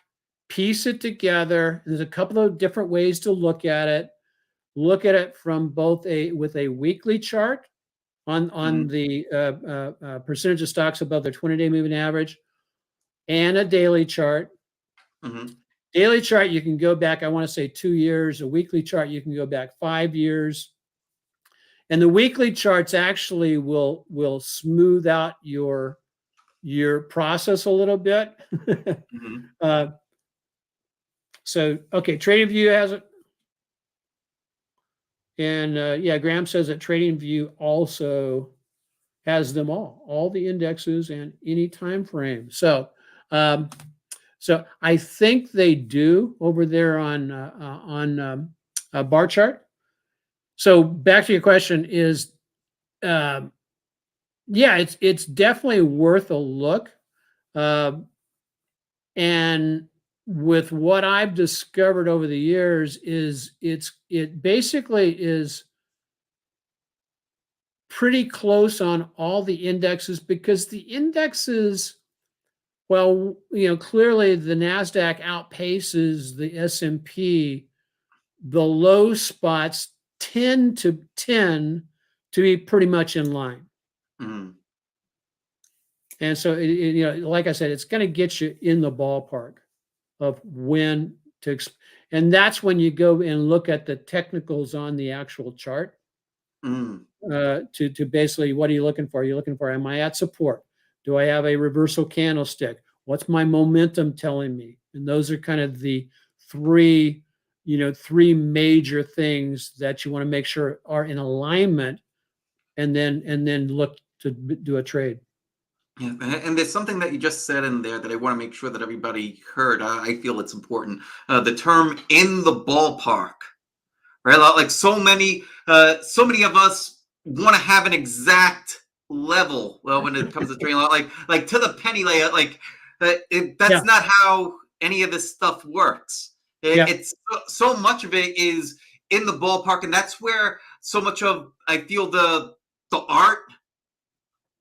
Speaker 1: piece it together. There's a couple of different ways to look at it. Look at it from both with a weekly chart on
Speaker 2: Mhm.
Speaker 1: the percentage of stocks above the 20-day moving average, and a daily chart.
Speaker 2: Mhm.
Speaker 1: Daily chart, you can go back, I want to say 2 years. A weekly chart, you can go back 5 years. And the weekly charts actually will smooth out your your process a little bit.
Speaker 2: Mhm.
Speaker 1: So, okay, TradingView has it. And yeah, Graham says that TradingView also has them all the indexes and any time frame. So, so I think they do over there on bar chart. So back to your question is, yeah, it's definitely worth a look. And with what I've discovered over the years is it basically is pretty close on all the indexes, because the indexes, well, clearly the NASDAQ outpaces the S&P. The low spots tend to be pretty much in line.
Speaker 2: Mhm.
Speaker 1: And so, like I said, it's going to get you in the ballpark of when to, and that's when you go and look at the technicals on the actual chart.
Speaker 2: Mhm.
Speaker 1: To basically, what are you looking for? You're looking for, am I at support? Do I have a reversal candlestick? What's my momentum telling me? And those are kind of the three major things that you want to make sure are in alignment, and then look to do a trade.
Speaker 2: Yeah, and there's something that you just said in there that I want to make sure that everybody heard. I feel it's important. The term "in the ballpark," right? Like so many of us want to have an exact level. Well, when it comes to trading, like to the penny layout, like that's
Speaker 1: Yeah.
Speaker 2: not how any of this stuff works.
Speaker 1: Yeah.
Speaker 2: It's so much of it is in the ballpark, and that's where so much of I feel the art part of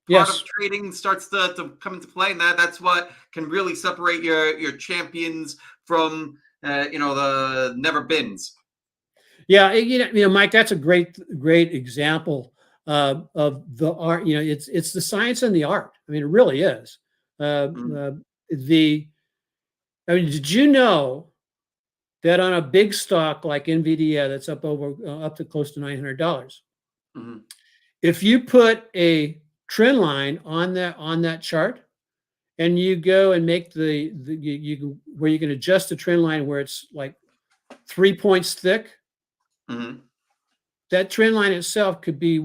Speaker 1: Yes.
Speaker 2: trading starts to come into play, and that's what can really separate your champions from the never beens.
Speaker 1: Yeah. Mike, that's a great example of the art. It's the science and the art. I mean, it really is.
Speaker 2: Mm,
Speaker 1: The I mean, did you know that on a big stock like Nvidia that's up to close to $900,
Speaker 2: mhm,
Speaker 1: if you put a trend line on that chart, and you go and make where you can adjust the trend line where it's like 3 points thick,
Speaker 2: mhm.
Speaker 1: that trend line itself could be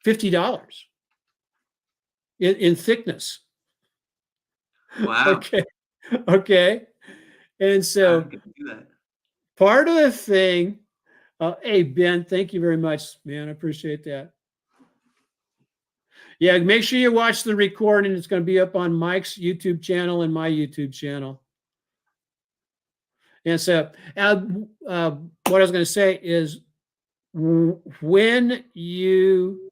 Speaker 1: $50 in thickness.
Speaker 2: Wow,
Speaker 1: Okay. Okay. And
Speaker 2: I
Speaker 1: so
Speaker 2: get to do that.
Speaker 1: part of the thing, hey Ben, thank you very much, man. I appreciate that. Yeah, make sure you watch the recording. It's going to be up on Mike's YouTube channel and my YouTube channel. And so, what I was going to say is, when you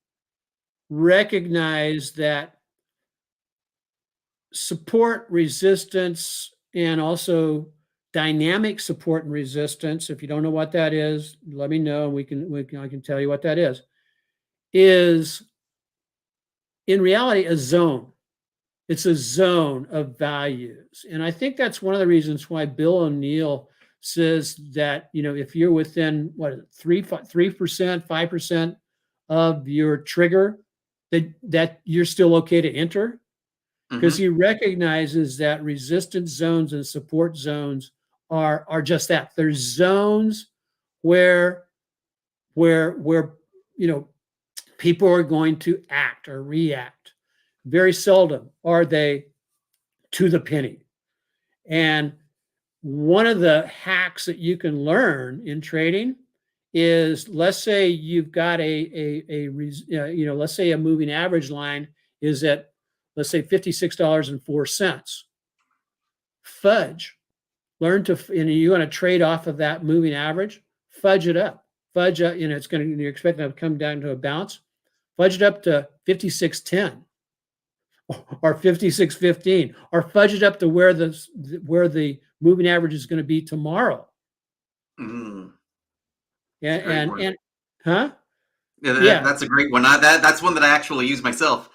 Speaker 1: recognize that support, resistance, and also dynamic support and resistance, if you don't know what that is, let me know. I can tell you what that is in reality a zone. It's a zone of values. And I think that's one of the reasons why Bill O'Neill says that, if you're within 3%, 5% of your trigger, that you're still okay to enter, because
Speaker 2: Mhm,
Speaker 1: he recognizes that resistance zones and support zones are just that. They're zones where where people are going to act or react. Very seldom are they to the penny. And one of the hacks that you can learn in trading is, let's say you've got let's say a moving average line is at, let's say, $56.04. Fudge, and you want to trade off of that moving average, fudge it up. Fudge up, you're expecting it to come down to a bounce. Fudge it up to 56.10. Or 56.15, or fudge it up to where the moving average is going to be tomorrow.
Speaker 2: mhm. It's a great
Speaker 1: And
Speaker 2: one.
Speaker 1: and huh?
Speaker 2: Yeah,
Speaker 1: Yeah,
Speaker 2: that's a great one. That's one that I actually use myself.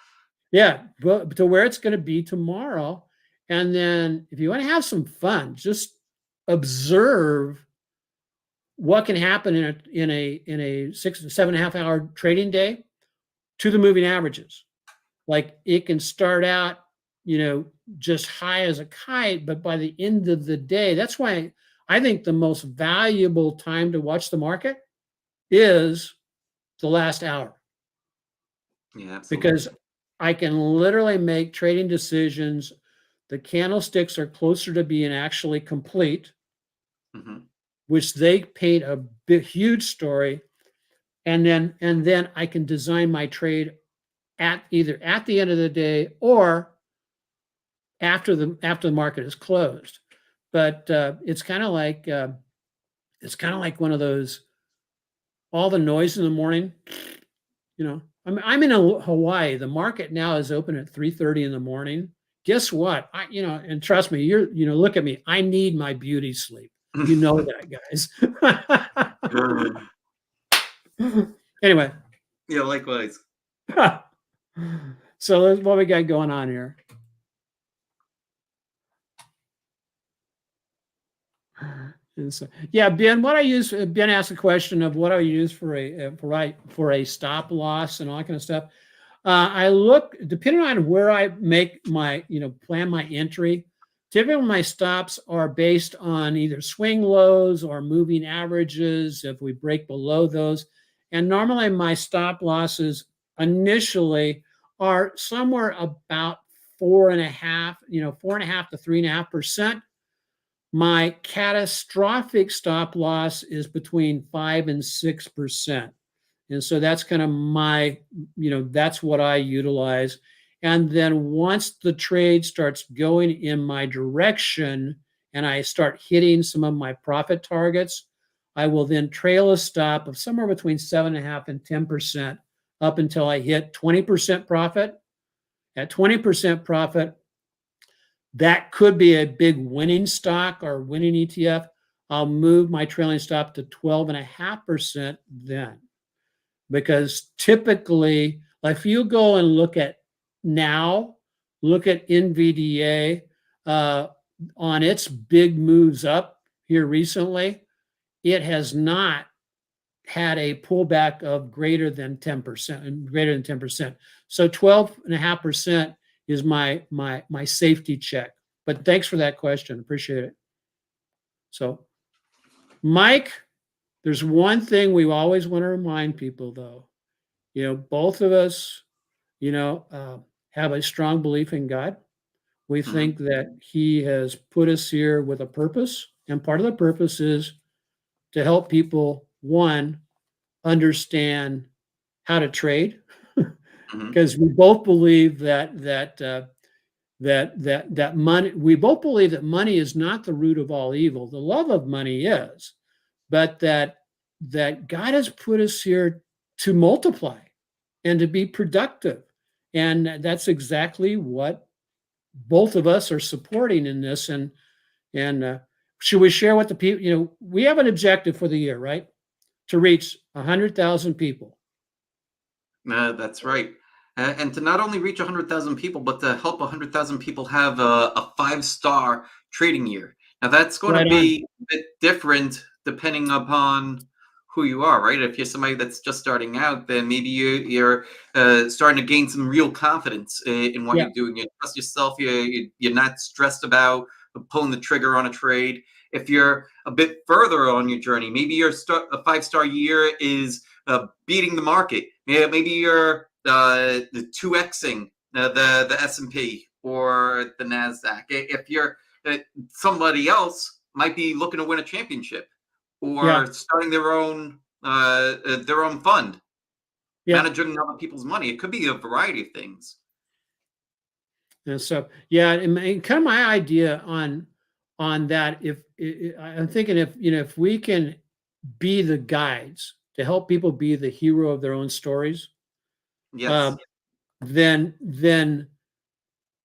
Speaker 1: yeah, but to where it's going to be tomorrow. And then if you want to have some fun, just observe what can happen in a 6 to 7.5 hour trading day to the moving averages. like it can start out, just high as a kite, but by the end of the day, that's why I think the most valuable time to watch the market is the last hour,
Speaker 2: Yeah, absolutely.
Speaker 1: because I can literally make trading decisions. The candlesticks are closer to being actually complete,
Speaker 2: Hmm.
Speaker 1: which they paint a big, huge story, and then I can design my trade at either at the end of the day or after the market is closed. But it's kind of like one of those, all the noise in the morning. I'm in Hawaii. The market now is open at 3:30 in the morning. Guess what? And trust me, look at me. I need my beauty sleep. You know that, guys. Anyway,
Speaker 2: Yeah, likewise.
Speaker 1: so that's what we got going on here. And so, yeah, Ben, Ben asked a question of what I use for a stop loss and all that kind of stuff. I look, depending on where I make my, plan my entry. Typically, my stops are based on either swing lows or moving averages if we break below those. And normally, my stop losses initially are somewhere about 4.5 to 3.5%. My catastrophic stop loss is between 5 and 6%. And so that's kind of that's what I utilize. And then once the trade starts going in my direction and I start hitting some of my profit targets, I will then trail a stop of somewhere between 7.5 and 10% up until I hit 20% profit. At 20% profit, that could be a big winning stock or winning ETF. I'll move my trailing stop to 12.5% then. Because typically, like if you go and look at NVDA on its big moves up here recently, it has not had a pullback of greater than 10%. So 12.5% is my safety check. But thanks for that question. Appreciate it. So, Mike, there's one thing we always want to remind people, though. Both of us, have a strong belief in God. We
Speaker 2: Hmm.
Speaker 1: think that He has put us here with a purpose, and part of the purpose is to help people, one, understand how to trade,
Speaker 2: Hmm.
Speaker 1: because we both believe that money. We both believe that money is not the root of all evil. The love of money is, but that God has put us here to multiply and to be productive, and that's exactly what both of us are supporting in this. And should we share what the people? We have an objective for the year, right? To reach 100,000 people.
Speaker 2: That's right. And to not only reach 100,000 people, but to help 100,000 people have a 5-star trading year. Now, that's going to
Speaker 1: Right on.
Speaker 2: be a bit different depending upon who you are, right? If you're somebody that's just starting out, then maybe you're starting to gain some real confidence in what
Speaker 1: Yeah.
Speaker 2: you're doing. You trust yourself. You're not stressed about pulling the trigger on a trade. If you're a bit further on your journey, maybe a 5-star year is beating the market. Maybe you're the 2xing the S&P or the Nasdaq. If you're somebody else might be looking to win a championship
Speaker 1: Yeah.
Speaker 2: or starting their own fund,
Speaker 1: Yeah.
Speaker 2: managing other people's money. It could be a variety of things.
Speaker 1: And so, yeah, and kind of my idea on that. If I'm thinking, if we can be the guides to help people be the hero of their own stories,
Speaker 2: Yes.
Speaker 1: then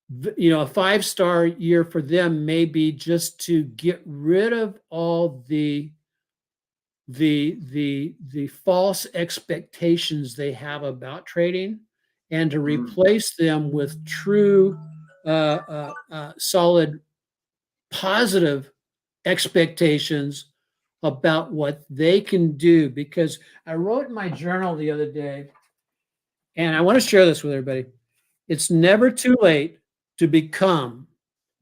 Speaker 1: a 5-star year for them may be just to get rid of all the false expectations they have about trading, and to replace them with true solid positive expectations about what they can do. Because I wrote in my journal the other day, and I want to share this with everybody. It's never too late to become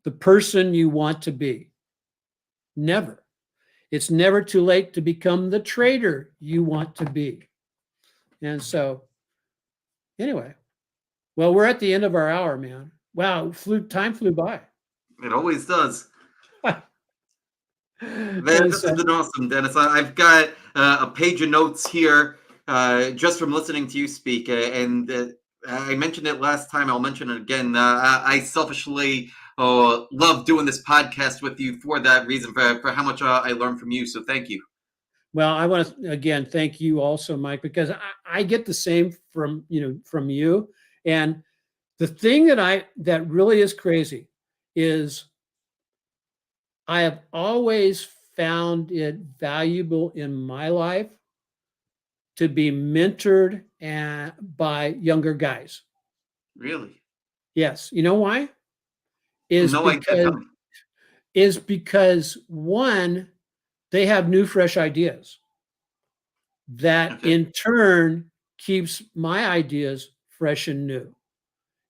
Speaker 1: the person you want to be. Never. It's never too late to become the trader you want to be. And so, anyway, well, we're at the end of our hour, man. Wow, time flew by.
Speaker 2: It always does.
Speaker 1: And
Speaker 2: This
Speaker 1: so-
Speaker 2: has been awesome, Dennis. I've got a page of notes here just from listening to you speak. And I mentioned it last time. I'll mention it again. I selfishly love doing this podcast with you for that reason, for how much I learned from you. So thank you.
Speaker 1: Well, I want to again thank you also, Mike, because I get the same from you. And the thing that really is crazy is I have always found it valuable in my life to be mentored by younger guys.
Speaker 2: Really?
Speaker 1: Yes, you know why?
Speaker 2: No idea. Tell me.
Speaker 1: Is because one, they have new, fresh ideas that
Speaker 2: Okay.
Speaker 1: in turn keeps my ideas fresh and new.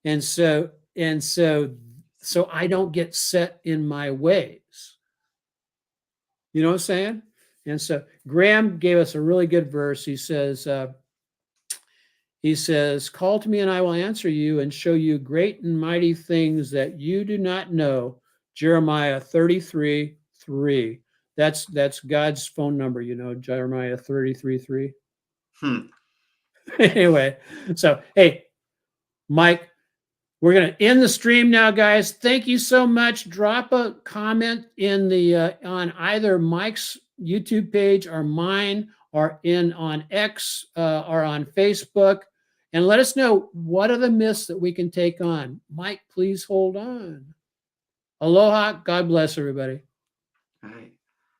Speaker 1: And so I don't get set in my ways. You know what I'm saying? And so Graham gave us a really good verse. He says, call to me and I will answer you and show you great and mighty things that you do not know. Jeremiah 33:3. That's God's phone number, Jeremiah 33:3. Anyway, so hey, Mike, we're going to end the stream now, guys. Thank you so much. Drop a comment in the on either Mike's YouTube page or mine, or on X or on Facebook, and let us know what are the myths that we can take on. Mike, please hold on. Aloha. God bless everybody.
Speaker 2: All right.